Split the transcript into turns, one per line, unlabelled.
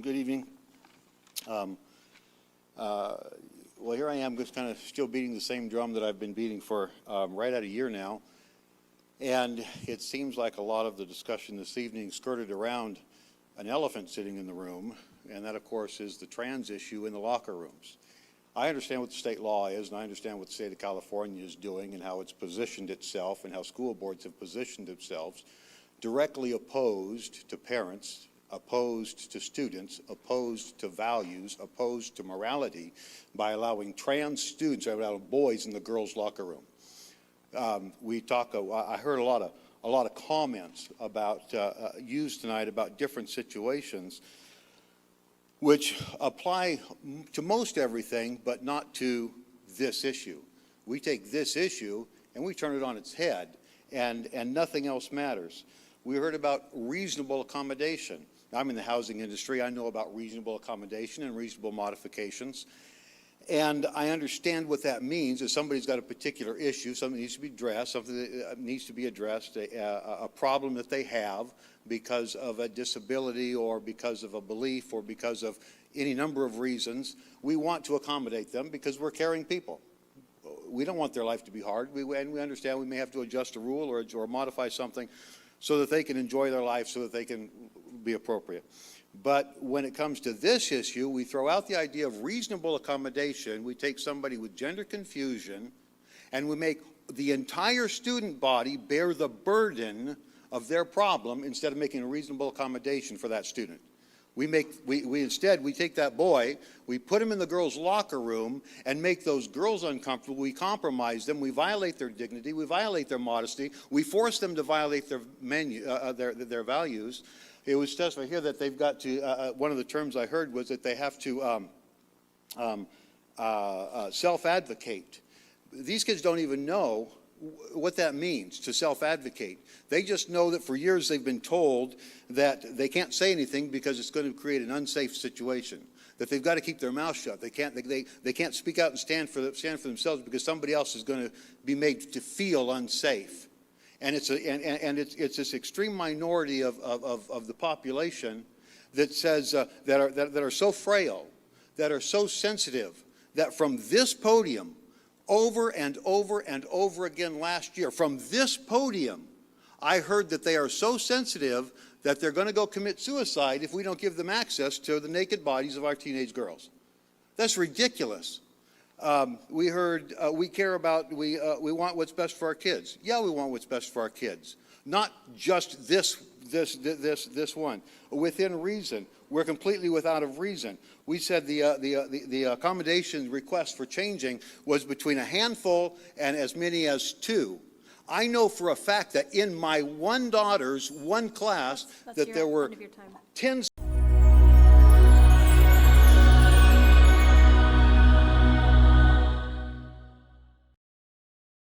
Good evening. Well, here I am just kind of still beating the same drum that I've been beating for right at a year now. And it seems like a lot of the discussion this evening skirted around an elephant sitting in the room, and that, of course, is the trans issue in the locker rooms. I understand what the state law is, and I understand what the state of California is doing and how it's positioned itself and how school boards have positioned themselves directly opposed to parents, opposed to students, opposed to values, opposed to morality by allowing trans students, allowing boys in the girls' locker room. I heard a lot of comments about used tonight about different situations which apply to most everything, but not to this issue. We take this issue and we turn it on its head, and nothing else matters. We heard about reasonable accommodation. I'm in the housing industry. I know about reasonable accommodation and reasonable modifications. And I understand what that means. If somebody's got a particular issue, something needs to be addressed, something that needs to be addressed, a problem that they have because of a disability or because of a belief or because of any number of reasons, we want to accommodate them because we're caring people. We don't want their life to be hard. And we understand we may have to adjust a rule or modify something so that they can enjoy their life, so that they can be appropriate. But when it comes to this issue, we throw out the idea of reasonable accommodation. We take somebody with gender confusion and we make the entire student body bear the burden of their problem instead of making a reasonable accommodation for that student. Instead, we take that boy, we put him in the girls' locker room and make those girls uncomfortable. We compromise them. We violate their dignity. We violate their modesty. We force them to violate their their values. It was testified here that they've got to, one of the terms I heard was that they have to self-advocate. These kids don't even know what that means, to self-advocate. They just know that for years they've been told that they can't say anything because it's going to create an unsafe situation, that they've got to keep their mouth shut. They can't speak out and stand for themselves because somebody else is going to be made to feel unsafe. And it's this extreme minority of the population that says that are so frail, that are so sensitive, that from this podium, over and over and over again last year, from this podium, I heard that they are so sensitive that they're going to go commit suicide if we don't give them access to the naked bodies of our teenage girls. That's ridiculous. We heard we want what's best for our kids. Yeah, we want what's best for our kids. Not just this one. Within reason. We're completely without of reason. We said the accommodation request for changing was between a handful and as many as 2. I know for a fact that in my one daughter's one class that there were tens